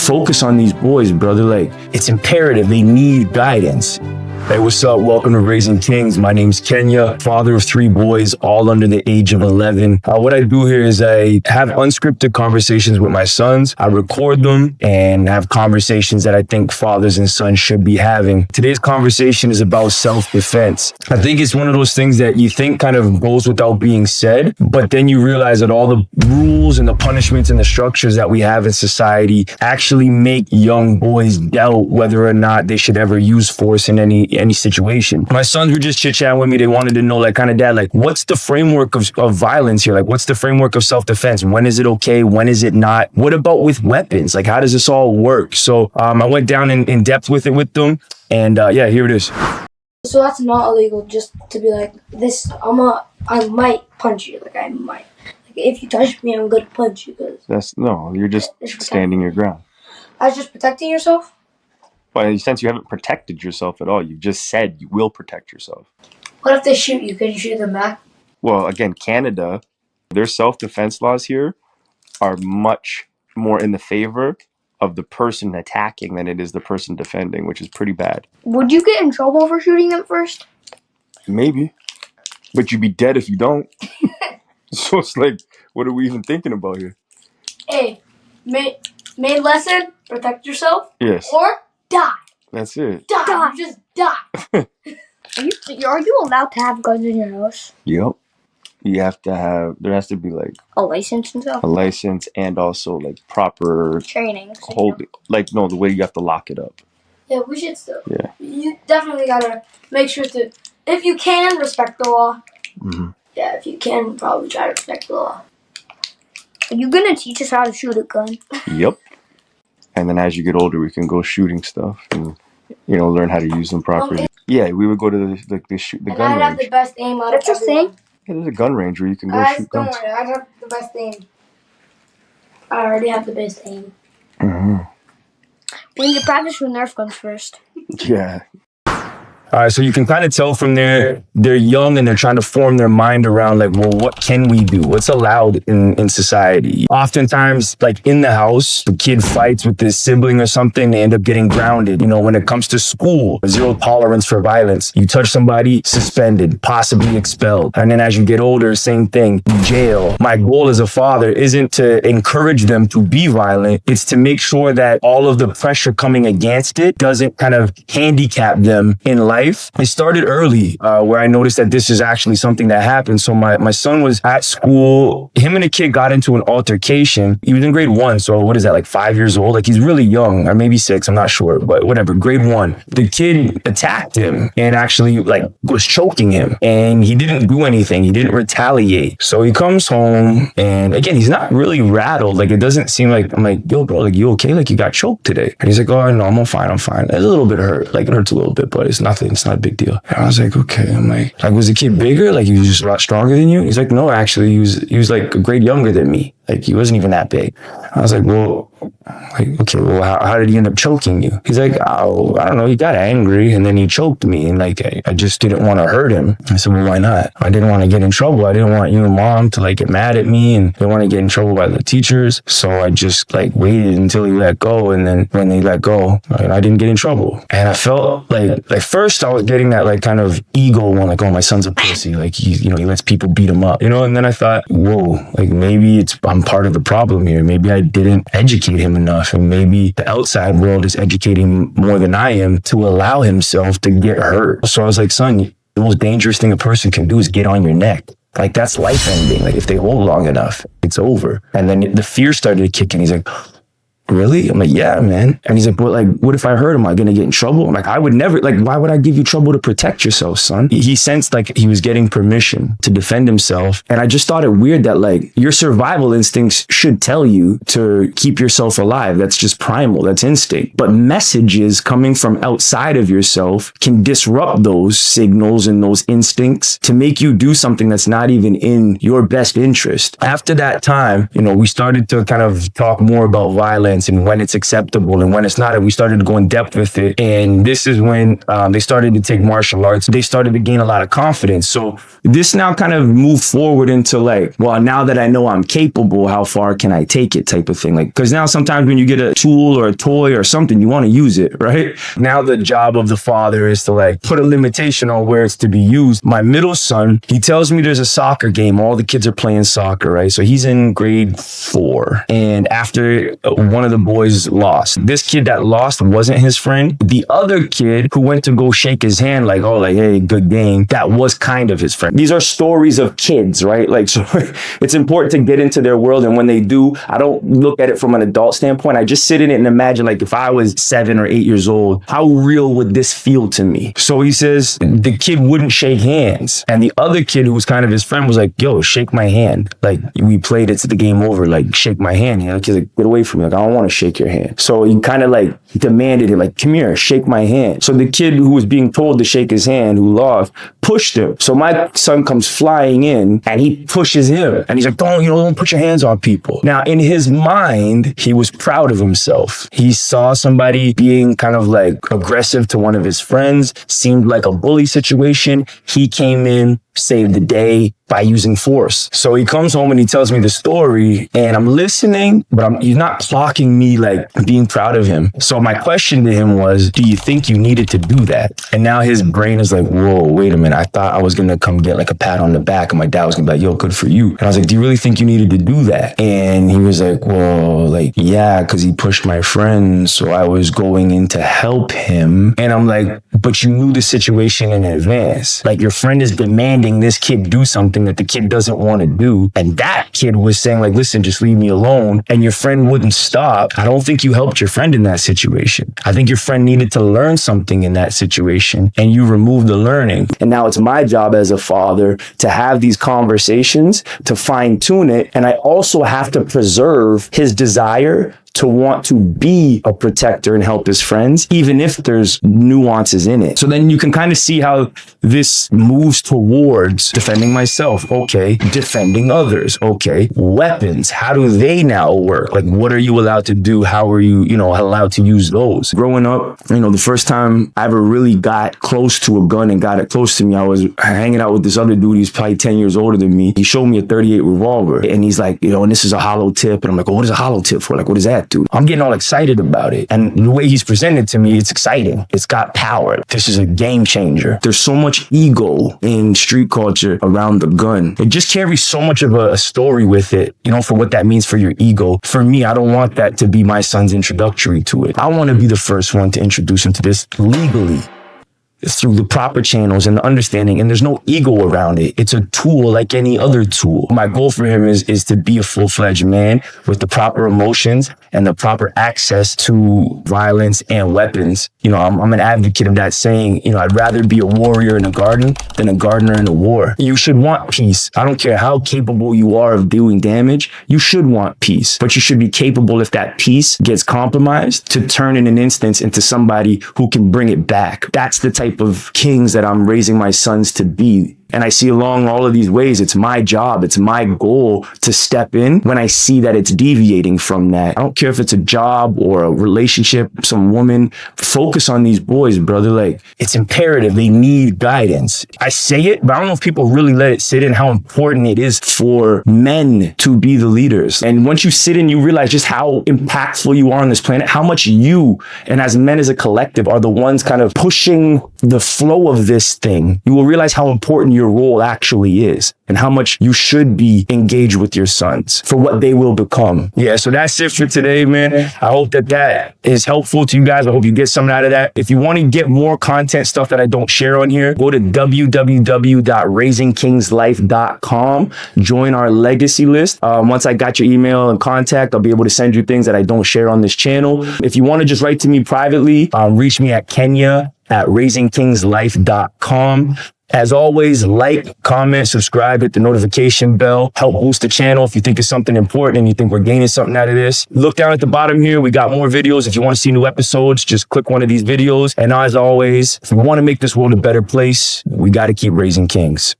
focus on these boys, brother. Like, it's imperative. They need guidance. Hey, what's up? Welcome to Raising Kings. My name's Kenya, father of 3 boys, all under the age of 11. What I do here is I have unscripted conversations with my sons. I record them and have conversations that I think fathers and sons should be having. Today's conversation is about self-defense. I think it's one of those things that you think kind of goes without being said, but then you realize that all the rules and the punishments and the structures that we have in society actually make young boys doubt whether or not they should ever use force in any situation. My sons were just chit-chatting with me. They wanted to know, like, kind of, Dad, like, what's the framework of violence here? Like, what's the framework of self-defense? When is it okay? When is it not? What about with weapons? Like, how does this all work? So I went down in depth with it with them. And yeah, here it is. So that's not illegal, just to be like, this, I might punch you. Like, I might. Like, if you touch me, I'm going to punch you. You're just standing your ground. I was just protecting yourself? But in a sense, you haven't protected yourself at all. You just said you will protect yourself. What if they shoot you? Can you shoot them back? Well, again, Canada, their self-defense laws here are much more in the favor of the person attacking than it is the person defending, which is pretty bad. Would you get in trouble for shooting them first? Maybe. But you'd be dead if you don't. So it's like, what are we even thinking about here? Hey, main lesson, protect yourself. Yes. Or die. That's it. Die. Just die. Are you allowed to have guns in your house? Yep. There has to be like A license and stuff? a license and also like proper Training. the way you have to lock it up. Yeah, we should still. Yeah. You definitely gotta make sure to, if you can, respect the law. Mm-hmm. Yeah, if you can, probably try to respect the law. Are you gonna teach us how to shoot a gun? Yep. And then as you get older, we can go shooting stuff and, learn how to use them properly. Yeah, we would go to the gun range. I'd have the best aim out of everyone. Yeah, there's a gun range where you can go shoot Don't guns. worry, I'd have the best aim. I already have the best aim. Mm-hmm. We need to practice with Nerf guns first. Yeah. All right, so you can kind of tell from they're young and they're trying to form their mind around, like, well, what can we do? What's allowed in society? Oftentimes, like in the house, the kid fights with his sibling or something, they end up getting grounded. When it comes to school, 0 tolerance for violence. You touch somebody, suspended, possibly expelled. And then as you get older, same thing, jail. My goal as a father isn't to encourage them to be violent. It's to make sure that all of the pressure coming against it doesn't kind of handicap them in life. It started early, where I noticed that this is actually something that happened. So my son was at school. Him and a kid got into an altercation. He was in grade 1. So what is that, like 5 years old? Like, he's really young, or maybe 6. I'm not sure, but whatever. Grade 1. The kid attacked him and actually was choking him, and he didn't do anything. He didn't retaliate. So he comes home, and again, he's not really rattled. Like, it doesn't seem like, I'm like, yo, bro, like, you okay? Like, you got choked today. And he's like, oh, no, I'm fine. It's a little bit hurt. Like, it hurts a little bit, but it's nothing. It's not a big deal. And I was like, okay. I'm like, was the kid bigger? Like, he was just a lot stronger than you? He's like, no, actually, he was like a grade younger than me. Like, he wasn't even that big. I was like, well, okay, well, how did he end up choking you? He's like, oh, I don't know. He got angry and then he choked me. And like, I just didn't want to hurt him. I said, well, why not? I didn't want to get in trouble. I didn't want you and mom to like get mad at me, and didn't want to get in trouble by the teachers. So I just like waited until he let go. And then when they let go, I didn't get in trouble. And I felt like first I was getting that like kind of ego one, like, oh, my son's a pussy. Like, he lets people beat him up, and then I thought, whoa, like maybe I'm part of the problem here. Maybe I didn't educate him enough, and maybe the outside world is educating more than I am to allow himself to get hurt. So I was like, son, the most dangerous thing a person can do is get on your neck. Like, that's life ending. Like, if they hold long enough, it's over. And then the fear started to kick in. He's like, really? I'm like, yeah, man. And he's like, but like, what if I hurt him? Am I going to get in trouble? I'm like, I would never, like, why would I give you trouble to protect yourself, son? He sensed like he was getting permission to defend himself. And I just thought it weird that like your survival instincts should tell you to keep yourself alive. That's just primal. That's instinct. But messages coming from outside of yourself can disrupt those signals and those instincts to make you do something that's not even in your best interest. After that time, we started to kind of talk more about violence violence and when it's acceptable and when it's not. And we started to go in depth with it. And this is when they started to take martial arts. They started to gain a lot of confidence. So this now kind of moved forward into like, well, now that I know I'm capable, how far can I take it type of thing? Like, because now sometimes when you get a tool or a toy or something, you want to use it, right? Now the job of the father is to like put a limitation on where it's to be used. My middle son, he tells me there's a soccer game. All the kids are playing soccer, right? So he's in grade 4. And after one of the boys lost, this kid that lost wasn't his friend. The other kid who went to go shake his hand, like, oh, like, hey, good game, that was kind of his friend. These are stories of kids, right? Like, so it's important to get into their world. And when they do, I don't look at it from an adult standpoint. I just sit in it and imagine, like, if I was 7 or 8 years old, how real would this feel to me? So he says the kid wouldn't shake hands. And the other kid who was kind of his friend was like, yo, shake my hand. Like, we played, it's the game over. Like, shake my hand. You know, the kid's like, get away from me. Like, I don't want to shake your hand. So he kind of like demanded it, like, come here, shake my hand. So the kid who was being told to shake his hand, who lost, pushed him. So my son comes flying in and he pushes him. And he's like, don't put your hands on people. Now, in his mind, he was proud of himself. He saw somebody being kind of like aggressive to one of his friends, seemed like a bully situation. He came in, saved the day by using force. So he comes home and he tells me the story and I'm listening, but he's not clocking me like being proud of him. So my question to him was, do you think you needed to do that? And now his brain is like, whoa, wait a minute. I thought I was going to come get like a pat on the back and my dad was going to be like, yo, good for you. And I was like, do you really think you needed to do that? And he was like, well, like, yeah, because he pushed my friend. So I was going in to help him. And I'm like, but you knew the situation in advance. Like, your friend is demanding this kid do something that the kid doesn't want to do. And that kid was saying like, listen, just leave me alone. And your friend wouldn't stop. I don't think you helped your friend in that situation. I think your friend needed to learn something in that situation and you removed the learning. And now it's my job as a father to have these conversations, to fine tune it. And I also have to preserve his desire to want to be a protector and help his friends, even if there's nuances in it. So then you can kind of see how this moves towards defending myself. Okay. Defending others. Okay. Weapons. How do they now work? Like, what are you allowed to do? How are you, allowed to use those? Growing up, the first time I ever really got close to a gun and got it close to me, I was hanging out with this other dude. He's probably 10 years older than me. He showed me a 38 revolver and he's like, and this is a hollow tip. And I'm like, oh, what is a hollow tip for? Like, what is that? Dude, I'm getting all excited about it. And the way he's presented to me, it's exciting. It's got power. This is a game changer. There's so much ego in street culture around the gun. It just carries so much of a story with it, for what that means for your ego. For me, I don't want that to be my son's introductory to it. I want to be the first one to introduce him to this legally, through the proper channels and the understanding, and there's no ego around it. It's a tool like any other tool. My goal for him is to be a full-fledged man with the proper emotions and the proper access to violence and weapons. I'm an advocate of that saying, I'd rather be a warrior in a garden than a gardener in a war. You should want peace. I don't care how capable you are of doing damage. You should want peace, but you should be capable, if that peace gets compromised, to turn in an instance into somebody who can bring it back. That's the type of kings that I'm raising my sons to be. And I see along all of these ways, it's my job, it's my goal to step in when I see that it's deviating from that. I don't care if it's a job or a relationship, some woman. Focus on these boys, brother. Like, it's imperative. They need guidance. I say it, but I don't know if people really let it sit in how important it is for men to be the leaders. And once you sit in, you realize just how impactful you are on this planet, how much you, and as men as a collective, are the ones kind of pushing the flow of this thing. You will realize how important your role actually is and how much you should be engaged with your sons for what they will become. Yeah, so that's it for today, man. I hope that is helpful to you guys. I hope you get something out of that. If you want to get more content, stuff that I don't share on here, go to www.raisingkingslife.com. Join our legacy list. Once I got your email and contact, I'll be able to send you things that I don't share on this channel. If you want to just write to me privately, reach me at Kenya@raisingkingslife.com. As always, like, comment, subscribe, hit the notification bell, help boost the channel if you think it's something important and you think we're gaining something out of this. Look down at the bottom here. We got more videos. If you want to see new episodes, just click one of these videos. And as always, if we want to make this world a better place, we got to keep raising kings.